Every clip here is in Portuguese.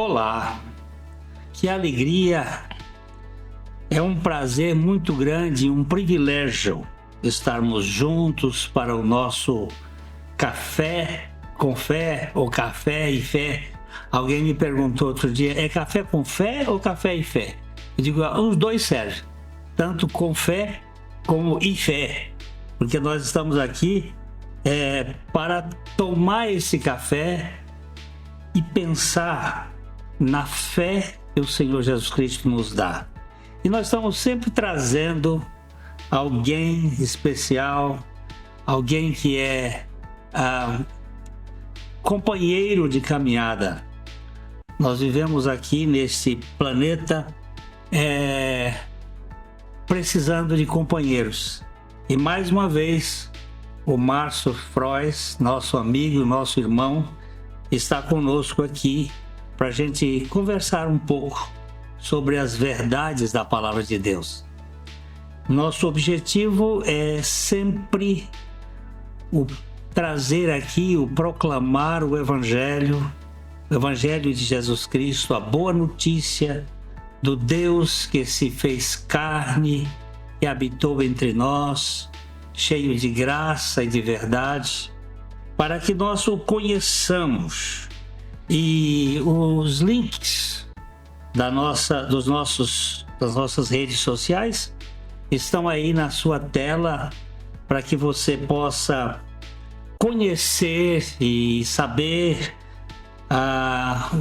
Olá, que alegria! É um prazer muito grande, um privilégio estarmos juntos para o nosso café com fé ou café e fé. Alguém me perguntou outro dia, é café com fé ou café e fé? Eu digo, os dois servem, tanto com fé como e fé, porque nós estamos aqui para tomar esse café e pensar na fé que o Senhor Jesus Cristo nos dá. E nós estamos sempre trazendo alguém especial, alguém que é companheiro de caminhada. Nós vivemos aqui nesse planeta precisando de companheiros. E mais uma vez, o Márcio Frois, nosso amigo, nosso irmão, está conosco aqui para a gente conversar um pouco sobre as verdades da Palavra de Deus. Nosso objetivo é sempre trazer aqui, proclamar o Evangelho de Jesus Cristo, a boa notícia do Deus que se fez carne e habitou entre nós, cheio de graça e de verdade, para que nós o conheçamos. E os links das nossas redes sociais estão aí na sua tela para que você possa conhecer e saber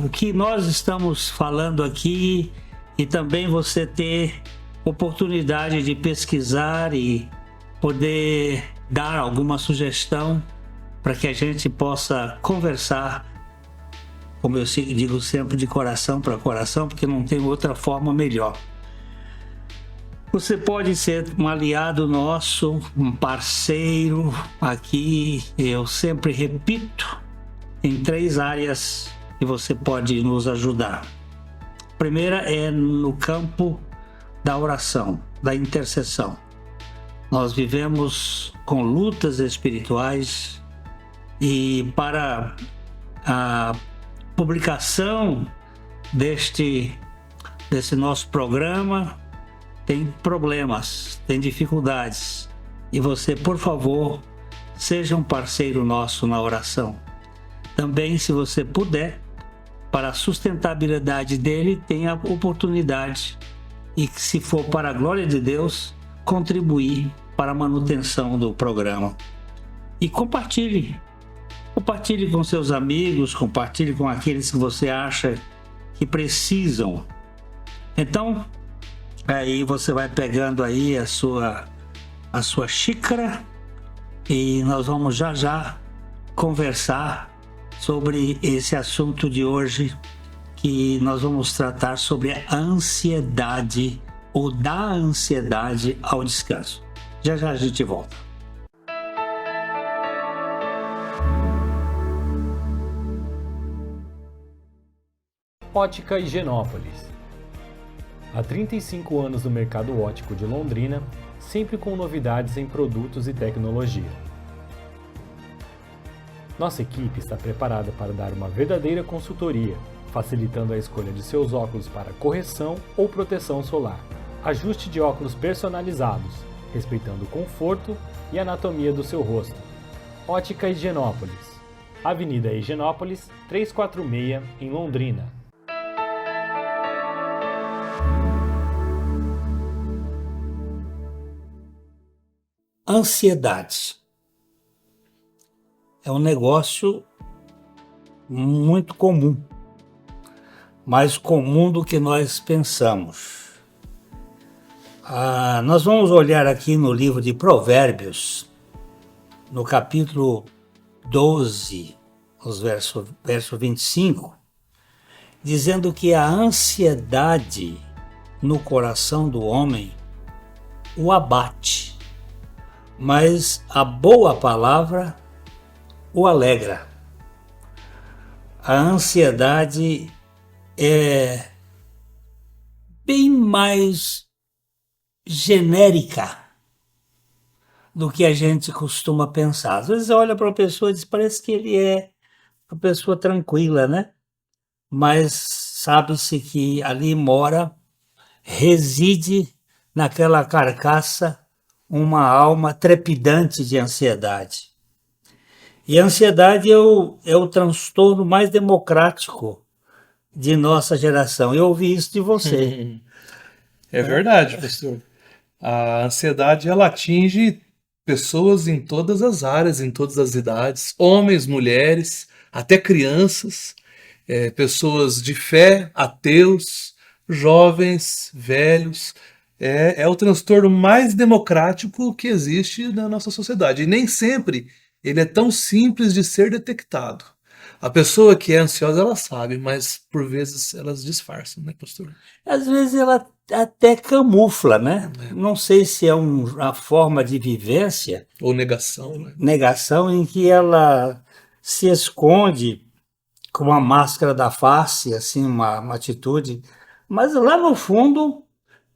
o que nós estamos falando aqui, e também você ter oportunidade de pesquisar e poder dar alguma sugestão para que a gente possa conversar, como eu digo sempre, de coração para coração, porque não tem outra forma melhor. Você pode ser um aliado nosso, um parceiro aqui. Eu sempre repito, em 3 áreas que você pode nos ajudar. A primeira é no campo da oração, da intercessão. Nós vivemos com lutas espirituais, e para a publicação desse nosso programa tem problemas, tem dificuldades, e você, por favor, seja um parceiro nosso na oração. Também, se você puder, para a sustentabilidade dele, tenha a oportunidade, e se for para a glória de Deus, contribuir para a manutenção do programa. E compartilhe com seus amigos, compartilhe com aqueles que você acha que precisam. Então, aí você vai pegando aí a sua xícara, e nós vamos já conversar sobre esse assunto de hoje, que nós vamos tratar sobre a ansiedade, ou da ansiedade ao descanso. Já a gente volta. Ótica Higienópolis. Há 35 anos no mercado óptico de Londrina, sempre com novidades em produtos e tecnologia. Nossa equipe está preparada para dar uma verdadeira consultoria, facilitando a escolha de seus óculos para correção ou proteção solar. Ajuste de óculos personalizados, respeitando o conforto e anatomia do seu rosto. Ótica Higienópolis. Avenida Higienópolis, 346, em Londrina. Ansiedade é um negócio muito comum, mais comum do que nós pensamos. Nós vamos olhar aqui no livro de Provérbios, no capítulo 12, verso 25, dizendo que a ansiedade no coração do homem o abate, mas a boa palavra o alegra. A ansiedade é bem mais genérica do que a gente costuma pensar. Às vezes olha para uma pessoa e diz, parece que ele é uma pessoa tranquila, né? Mas sabe-se que ali reside naquela carcaça uma alma trepidante de ansiedade. E a ansiedade é o transtorno mais democrático de nossa geração. Eu ouvi isso de você. É verdade, pastor. A ansiedade, ela atinge pessoas em todas as áreas, em todas as idades, homens, mulheres, até crianças, pessoas de fé, ateus, jovens, velhos. É o transtorno mais democrático que existe na nossa sociedade. E nem sempre ele é tão simples de ser detectado. A pessoa que é ansiosa, ela sabe, mas por vezes elas disfarçam, né, pastor? Às vezes ela até camufla, né? Não sei se é uma forma de vivência, Ou negação, né? negação, em que ela se esconde com uma máscara da face, assim, uma atitude, mas lá no fundo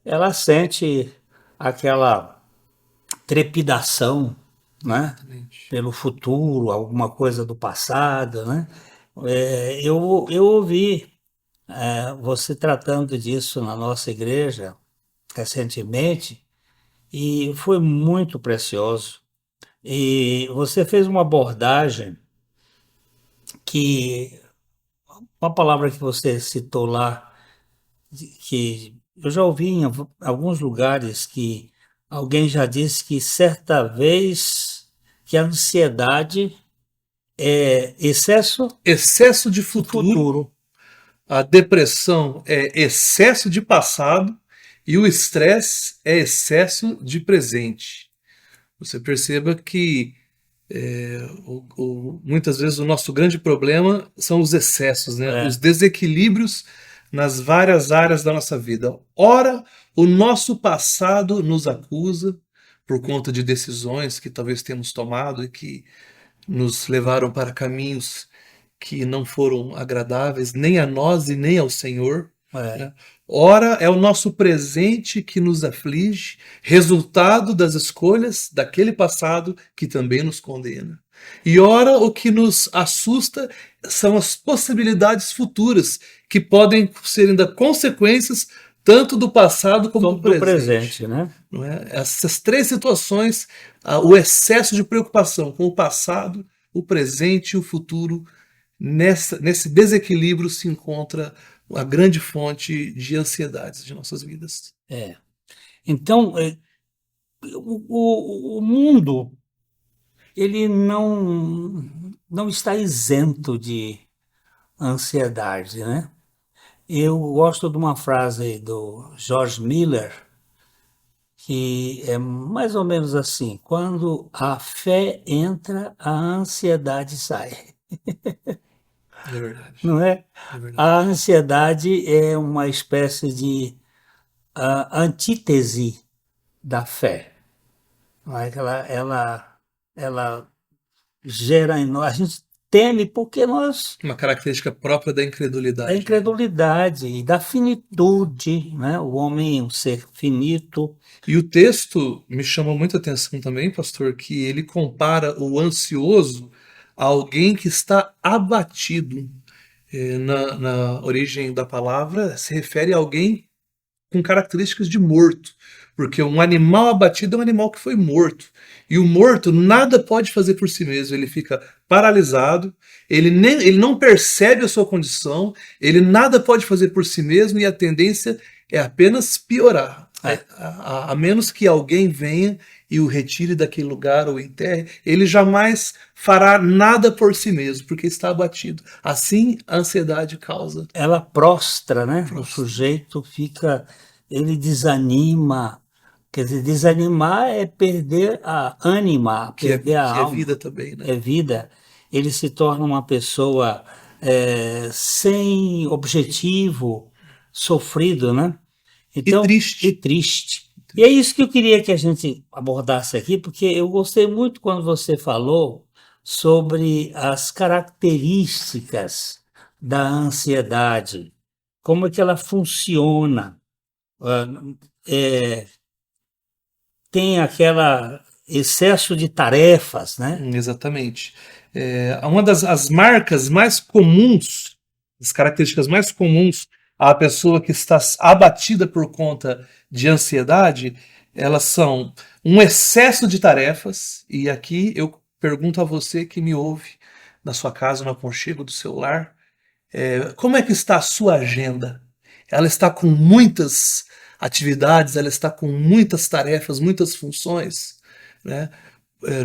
ela sente aquela trepidação, né? Exatamente. Pelo futuro, alguma coisa do passado, né? Eu ouvi você tratando disso na nossa igreja recentemente e foi muito precioso. E você fez uma abordagem que, uma palavra que você citou lá, que eu já ouvi em alguns lugares que alguém já disse que certa vez que a ansiedade é excesso Excesso de de futuro, futuro. a depressão é excesso de passado e o estresse é excesso de presente. Você perceba que muitas vezes o nosso grande problema são os excessos, né? É, Os desequilíbrios nas várias áreas da nossa vida. Ora, o nosso passado nos acusa por conta de decisões que talvez tenhamos tomado e que nos levaram para caminhos que não foram agradáveis nem a nós e nem ao Senhor. é. Né? Ora, é o nosso presente que nos aflige, resultado das escolhas daquele passado que também nos condena. E ora, o que nos assusta são as possibilidades futuras, que podem ser ainda consequências tanto do passado como Do presente, né? Não é? Essas três situações, o excesso de preocupação com o passado, o presente e o futuro, nesse desequilíbrio se encontra a grande fonte de ansiedades de nossas vidas. É. Então, o mundo ele não está isento de ansiedade, né? Eu gosto de uma frase do George Miller, que é mais ou menos assim: quando a fé entra, a ansiedade sai. É verdade. Não é? É verdade. A ansiedade é uma espécie de antítese da fé. Não é? Ela gera em nós, a gente teme porque nós Uma característica própria da da incredulidade. incredulidade e da finitude, né? O homem é um ser finito. E o texto me chamou muita atenção também, pastor, que ele compara o ansioso a alguém que está abatido. Na origem da palavra, se refere a alguém com características de morto, porque um animal abatido é um animal que foi morto. E o morto nada pode fazer por si mesmo, ele fica paralisado, ele não percebe a sua condição, ele nada pode fazer por si mesmo e a tendência é apenas piorar. A menos que alguém venha e o retire daquele lugar ou enterre, ele jamais fará nada por si mesmo, porque está abatido. Assim, a ansiedade causa. Ela prostra, né? O Prostra. sujeito fica, ele desanima. Quer dizer, desanimar é perder a ânima, perder a Que é alma. vida também, né? É vida. Ele se torna uma pessoa sem objetivo, sofrido, né? Então, triste. E triste. E é isso que eu queria que a gente abordasse aqui, porque eu gostei muito quando você falou sobre as características da ansiedade, como é que ela funciona. Ah, é, tem aquela excesso de tarefas, né? Exatamente. Uma das as marcas mais comuns as características mais comuns à pessoa que está abatida por conta de ansiedade, elas são um excesso de tarefas, e aqui eu pergunto a você que me ouve na sua casa, no aconchego do seu lar, como é que está a sua agenda? Ela está com muitas atividades, ela está com muitas tarefas, muitas funções, né?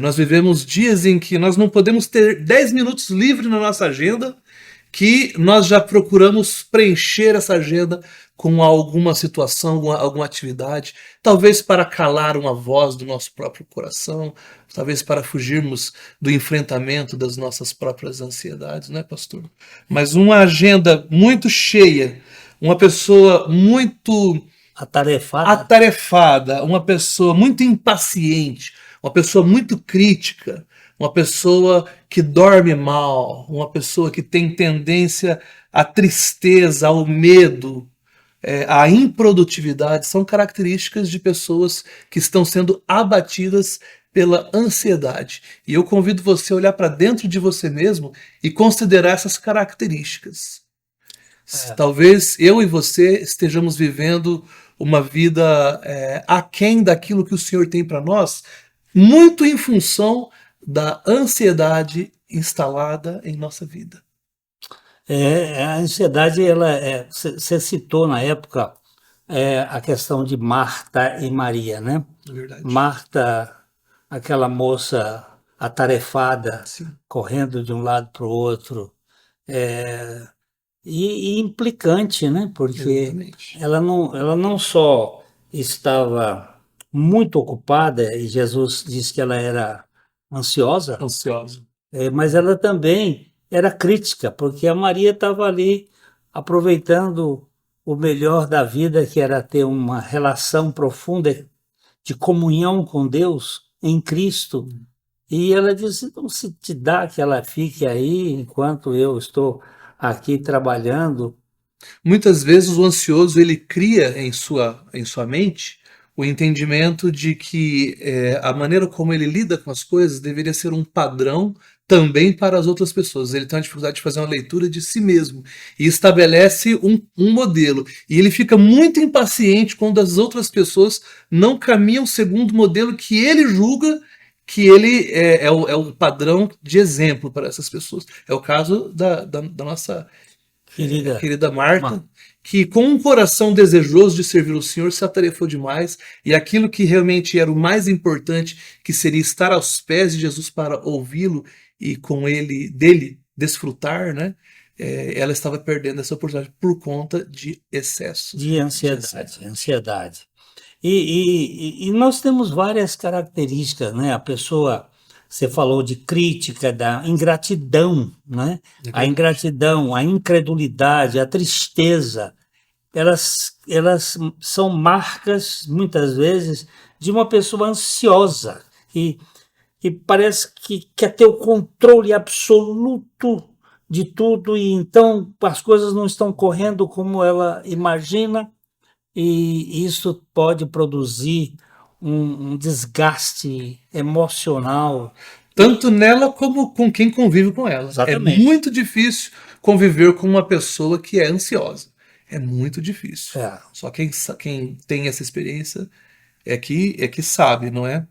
Nós vivemos dias em que nós não podemos ter 10 minutos livre na nossa agenda, que nós já procuramos preencher essa agenda com alguma situação, alguma atividade, talvez para calar uma voz do nosso próprio coração, talvez para fugirmos do enfrentamento das nossas próprias ansiedades, né, pastor? Mas uma agenda muito cheia, uma pessoa muito atarefada, uma pessoa muito impaciente, uma pessoa muito crítica, uma pessoa que dorme mal, uma pessoa que tem tendência à tristeza, ao medo, à improdutividade, são características de pessoas que estão sendo abatidas pela ansiedade. E eu convido você a olhar para dentro de você mesmo e considerar essas características. Talvez eu e você estejamos vivendo uma vida aquém daquilo que o Senhor tem para nós, muito em função da ansiedade instalada em nossa vida. A ansiedade, você citou na época a questão de Marta e Maria, né? É verdade. Marta, aquela moça atarefada, Sim. correndo de um lado para o outro, e implicante, né? Porque ela não só estava muito ocupada, e Jesus disse que ela era ansiosa, mas ela também era crítica, porque a Maria estava ali aproveitando o melhor da vida, que era ter uma relação profunda de comunhão com Deus em Cristo. E ela disse: não se te dá que ela fique aí enquanto eu estou aqui trabalhando. Muitas vezes o ansioso ele cria em sua mente o entendimento de que a maneira como ele lida com as coisas deveria ser um padrão também para as outras pessoas. Ele tem uma dificuldade de fazer uma leitura de si mesmo e estabelece um modelo. E ele fica muito impaciente quando as outras pessoas não caminham segundo o modelo que ele julga que ele é o padrão de exemplo para essas pessoas. É o caso da nossa querida Marta, que com um coração desejoso de servir o Senhor se atarefou demais, e aquilo que realmente era o mais importante, que seria estar aos pés de Jesus para ouvi-lo e com ele, dele, desfrutar, né? Ela estava perdendo essa oportunidade por conta de excesso. De ansiedade. E nós temos várias características, né? A pessoa, você falou de crítica, da ingratidão, né? A ingratidão, a incredulidade, a tristeza, elas são marcas, muitas vezes, de uma pessoa ansiosa, que parece que quer ter o controle absoluto de tudo, e então as coisas não estão correndo como ela imagina, e isso pode produzir um desgaste emocional. Tanto nela como com quem convive com ela. Exatamente. É muito difícil conviver com uma pessoa que é ansiosa. É muito difícil. Só quem tem essa experiência é que sabe, não é?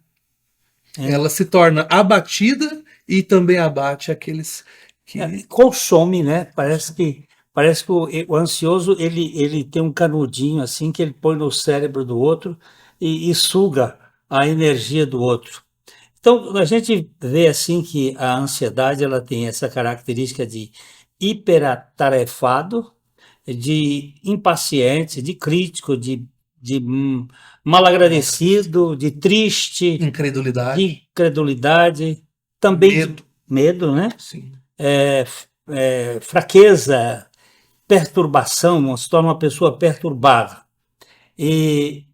Ela se torna abatida e também abate aqueles que... consome, né? Parece que o ansioso ele tem um canudinho assim que ele põe no cérebro do outro e suga a energia do outro. Então a gente vê assim que a ansiedade ela tem essa característica de hiperatarefado, de impaciente, de crítico, de malagradecido, de triste, incredulidade, também medo, né? Sim. Fraqueza, perturbação, se torna uma pessoa perturbada. E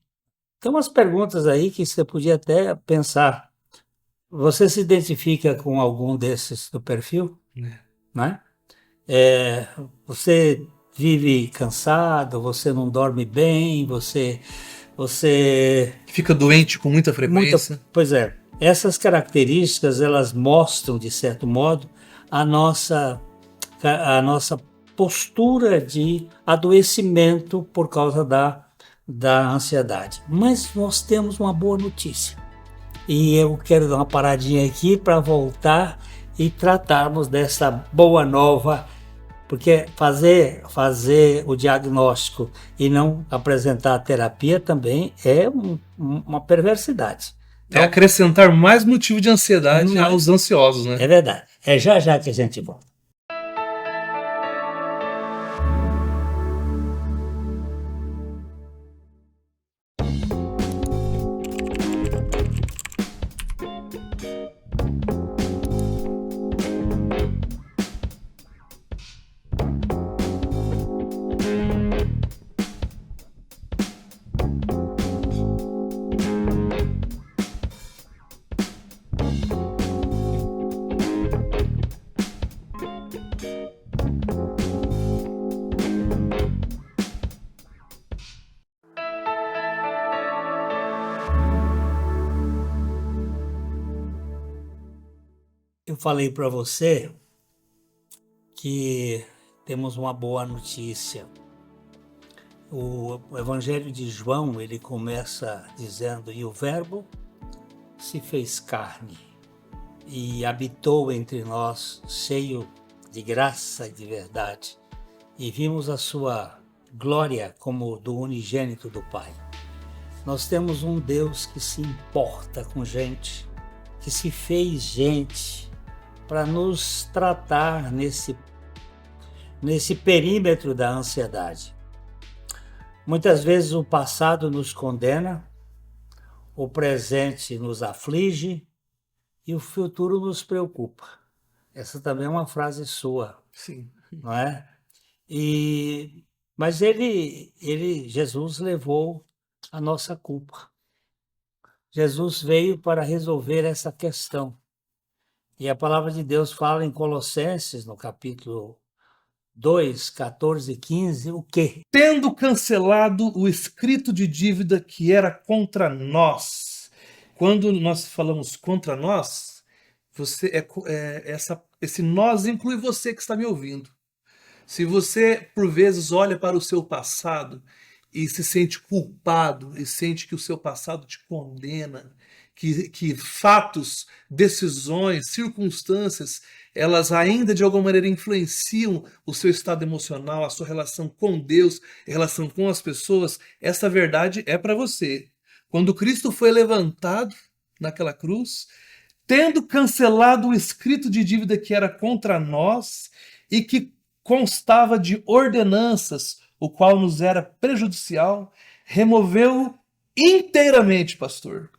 tem umas perguntas aí que você podia até pensar. Você se identifica com algum desses do perfil? Né? Você vive cansado, você não dorme bem, você fica doente com muita frequência. Pois é. Essas características, elas mostram, de certo modo, a nossa postura de adoecimento por causa da ansiedade. Mas nós temos uma boa notícia. E eu quero dar uma paradinha aqui para voltar e tratarmos dessa boa nova, porque fazer o diagnóstico e não apresentar a terapia também é uma perversidade. É acrescentar mais motivo de ansiedade aos ansiosos, né? É verdade. É já que a gente volta. Eu falei para você que temos uma boa notícia. O Evangelho de João, ele começa dizendo: e o Verbo se fez carne e habitou entre nós, cheio de graça e de verdade, e vimos a sua glória como do unigênito do Pai. Nós temos um Deus que se importa com gente, que se fez gente para nos tratar nesse perímetro da ansiedade. Muitas vezes o passado nos condena, o presente nos aflige e o futuro nos preocupa. Essa também é uma frase sua. Sim. Não é? Mas Jesus levou a nossa culpa. Jesus veio para resolver essa questão. E a palavra de Deus fala em Colossenses, no capítulo 2, 14 e 15, o quê? Tendo cancelado o escrito de dívida que era contra nós. Quando nós falamos contra nós, esse nós inclui você que está me ouvindo. Se você, por vezes, olha para o seu passado e se sente culpado e sente que o seu passado te condena, que fatos, decisões, circunstâncias, elas ainda de alguma maneira influenciam o seu estado emocional, a sua relação com Deus, a relação com as pessoas, essa verdade é para você. Quando Cristo foi levantado naquela cruz, tendo cancelado o escrito de dívida que era contra nós e que constava de ordenanças, o qual nos era prejudicial, removeu inteiramente, pastor.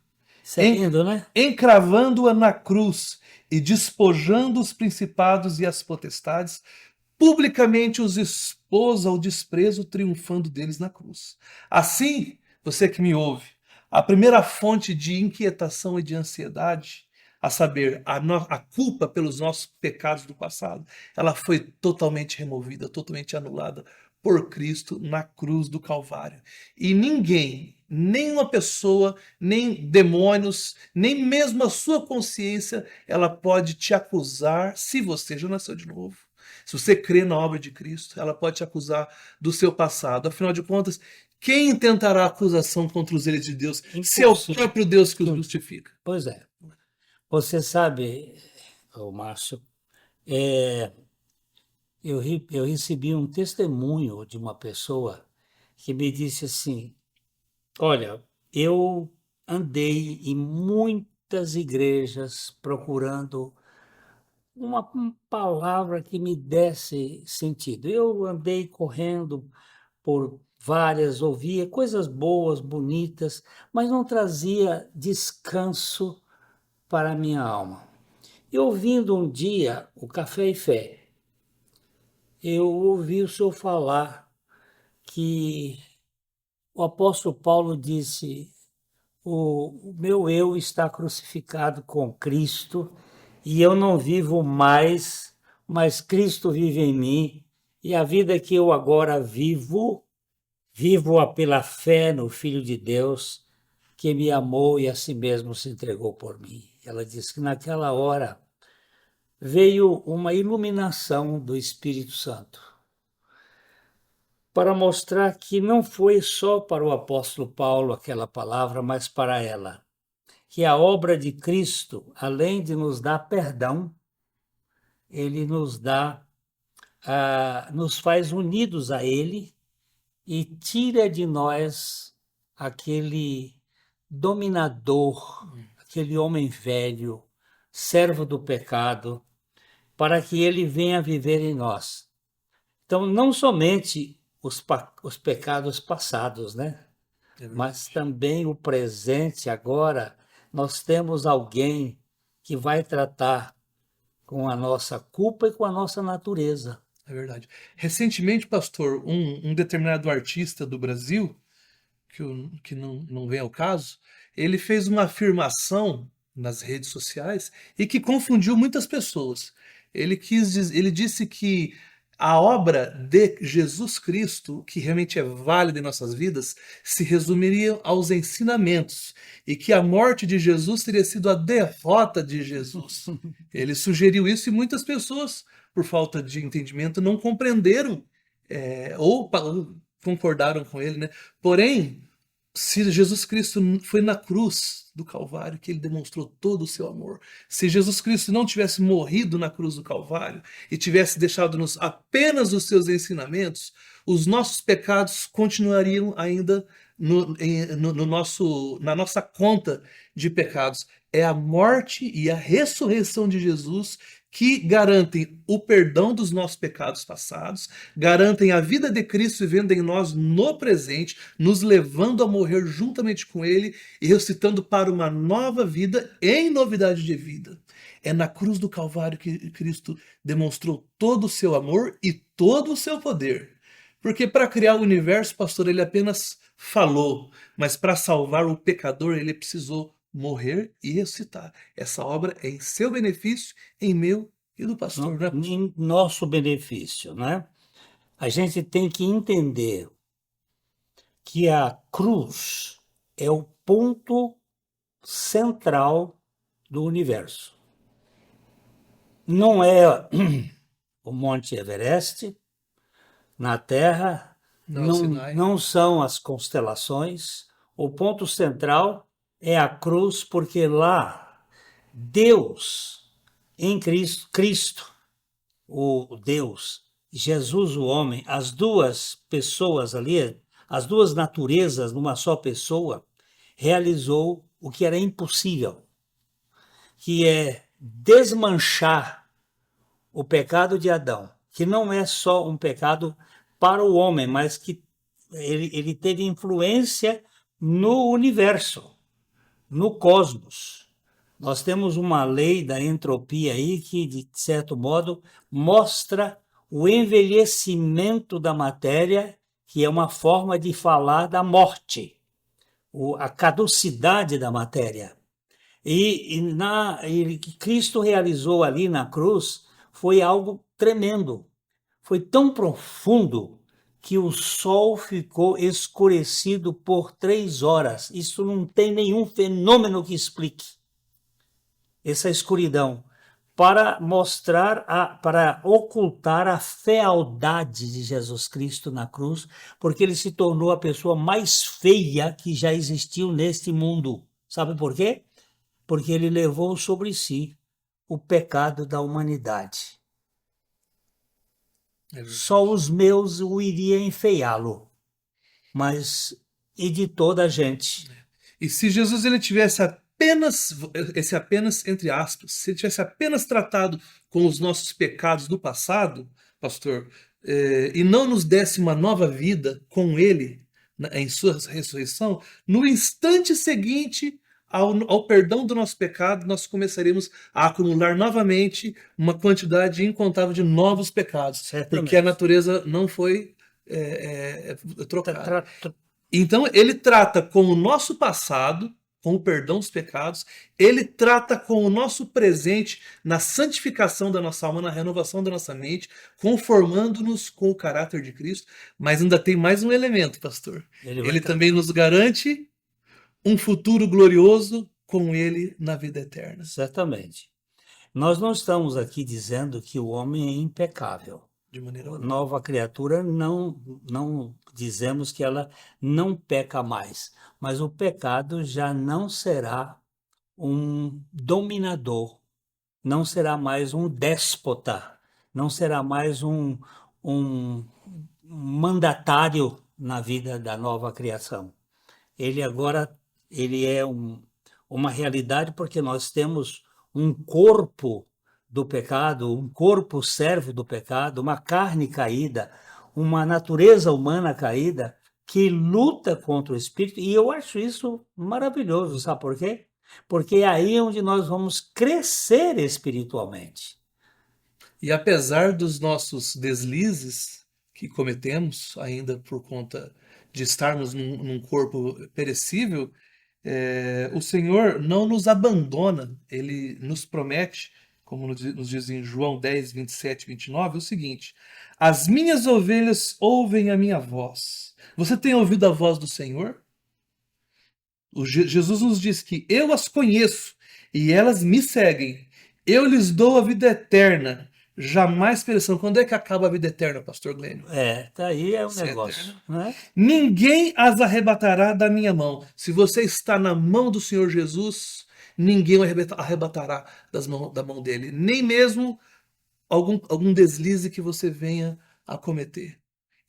Isso é lindo, né? Encravando-a na cruz e despojando os principados e as potestades, publicamente os expôs ao desprezo, triunfando deles na cruz. Assim, você que me ouve, a primeira fonte de inquietação e de ansiedade, a saber, a culpa pelos nossos pecados do passado, ela foi totalmente removida, totalmente anulada por Cristo na cruz do Calvário. E ninguém, nenhuma pessoa, nem demônios, nem mesmo a sua consciência, ela pode te acusar se você já nasceu de novo. Se você crê na obra de Cristo, ela pode te acusar do seu passado. Afinal de contas, quem intentará acusação contra os eleitos de Deus, se é o próprio Deus que os justifica? Pois é. Você sabe, Márcio, eu recebi um testemunho de uma pessoa que me disse assim: olha, eu andei em muitas igrejas procurando uma palavra que me desse sentido. Eu andei correndo por várias, ouvia coisas boas, bonitas, mas não trazia descanso para a minha alma. E ouvindo um dia o Café e Fé, eu ouvi o senhor falar que o apóstolo Paulo disse: o meu eu está crucificado com Cristo e eu não vivo mais, mas Cristo vive em mim, e a vida que eu agora vivo-a pela fé no Filho de Deus, que me amou e a si mesmo se entregou por mim. Ela disse que naquela hora veio uma iluminação do Espírito Santo. para mostrar que não foi só para o apóstolo Paulo aquela palavra, mas para ela. Que a obra de Cristo, além de nos dar perdão, ele nos dá, nos faz unidos a ele e tira de nós aquele dominador, aquele homem velho, servo do pecado, para que ele venha viver em nós. Então, não somente os pecados passados, né? Mas também o presente agora, nós temos alguém que vai tratar com a nossa culpa e com a nossa natureza. É verdade. Recentemente, pastor, um determinado artista do Brasil, que não vem ao caso, ele fez uma afirmação nas redes sociais e que confundiu muitas pessoas. Ele disse que a obra de Jesus Cristo, que realmente é válida em nossas vidas, se resumiria aos ensinamentos e que a morte de Jesus teria sido a derrota de Jesus. Ele sugeriu isso e muitas pessoas, por falta de entendimento, não compreenderam ou concordaram com ele, né? Porém, se Jesus Cristo foi na cruz do Calvário que ele demonstrou todo o seu amor, se Jesus Cristo não tivesse morrido na cruz do Calvário e tivesse deixado-nos apenas os seus ensinamentos, os nossos pecados continuariam ainda na nossa conta de pecados. É a morte e a ressurreição de Jesus que garantem o perdão dos nossos pecados passados, garantem a vida de Cristo vivendo em nós no presente, nos levando a morrer juntamente com Ele e ressuscitando para uma nova vida em novidade de vida. É na cruz do Calvário que Cristo demonstrou todo o seu amor e todo o seu poder. Porque para criar o universo, pastor, ele apenas falou, mas para salvar o pecador, ele precisou morrer e ressuscitar. Essa obra é em seu benefício, em meu e do pastor, né? Em nosso benefício, né? A gente tem que entender que a cruz é o ponto central do universo. Não é o Monte Everest na Terra, não são as constelações. O ponto central é a cruz, porque lá Deus, em Cristo, o Deus, Jesus, o homem, as duas pessoas ali, as duas naturezas numa só pessoa, realizou o que era impossível, que é desmanchar o pecado de Adão, que não é só um pecado para o homem, mas que ele teve influência no universo, no cosmos. Nós temos uma lei da entropia aí que, de certo modo, mostra o envelhecimento da matéria, que é uma forma de falar da morte, a caducidade da matéria. E Cristo realizou ali na cruz foi algo tremendo. Foi tão profundo que o sol ficou escurecido por 3 horas. Isso não tem nenhum fenômeno que explique essa escuridão, para mostrar, para ocultar a fealdade de Jesus Cristo na cruz, porque ele se tornou a pessoa mais feia que já existiu neste mundo. Sabe por quê? Porque ele levou sobre si o pecado da humanidade. Só os meus o iria enfeiá-lo, mas e de toda a gente. E se Jesus ele tivesse apenas entre aspas, se ele tivesse apenas tratado com os nossos pecados do passado, pastor, e não nos desse uma nova vida com ele em sua ressurreição, no instante seguinte ao perdão do nosso pecado, nós começaremos a acumular novamente uma quantidade incontável de novos pecados, porque a natureza não foi trocada. Então, ele trata com o nosso passado, com o perdão dos pecados, ele trata com o nosso presente na santificação da nossa alma, na renovação da nossa mente, conformando-nos com o caráter de Cristo, mas ainda tem mais um elemento, pastor. Ele também nos garante um futuro glorioso com ele na vida eterna. Certamente. Nós não estamos aqui dizendo que o homem é impecável. De maneira alguma. Nova criatura não dizemos que ela não peca mais, mas o pecado já não será um dominador, não será mais um déspota, não será mais um mandatário na vida da nova criação. Ele agora ele é uma realidade porque nós temos um corpo do pecado, um corpo servo do pecado, uma carne caída, uma natureza humana caída que luta contra o espírito, e eu acho isso maravilhoso, sabe por quê? Porque é aí onde nós vamos crescer espiritualmente. E apesar dos nossos deslizes que cometemos, ainda por conta de estarmos num corpo perecível, o Senhor não nos abandona. Ele nos promete, como nos diz em João 10, 27 e 29, o seguinte: as minhas ovelhas ouvem a minha voz. Você tem ouvido a voz do Senhor? Jesus nos diz que eu as conheço e elas me seguem. Eu lhes dou a vida eterna. Jamais perecerão. Quando é que acaba a vida eterna, pastor Glênio? Tá aí é um Isso é negócio, eterno. né? Ninguém as arrebatará da minha mão. Se você está na mão do Senhor Jesus, ninguém o arrebatará da mão dele. Nem mesmo algum deslize que você venha a cometer.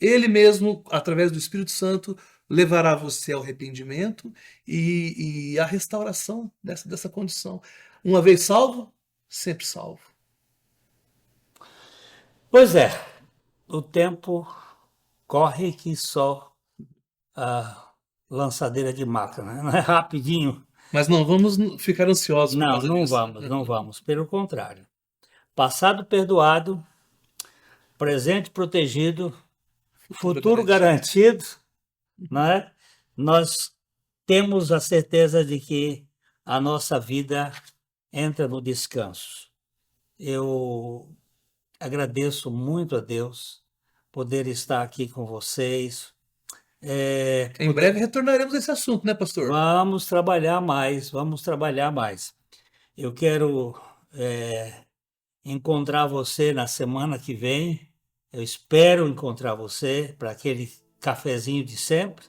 Ele mesmo, através do Espírito Santo, levará você ao arrependimento e à restauração dessa condição. Uma vez salvo, sempre salvo. Pois é, o tempo corre que só a lançadeira de máquina, né? Não é rapidinho. Mas não vamos ficar ansiosos por Não, causa não disso. vamos, não vamos. Pelo contrário. Passado perdoado, presente protegido, futuro garantido, né? Nós temos a certeza de que a nossa vida entra no descanso. Eu agradeço muito a Deus poder estar aqui com vocês. Em breve retornaremos a esse assunto, né, pastor? Vamos trabalhar mais, vamos trabalhar mais. Eu quero encontrar você na semana que vem. Eu espero encontrar você para aquele cafezinho de sempre.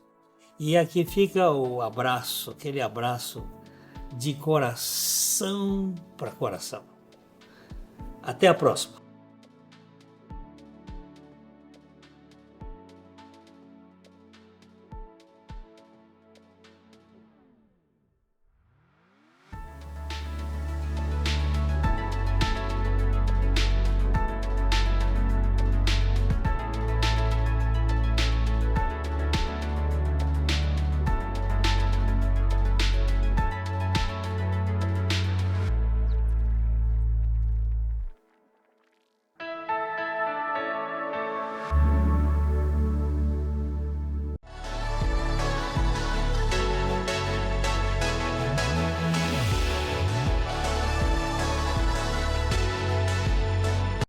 E aqui fica o abraço, aquele abraço de coração para coração. Até a próxima.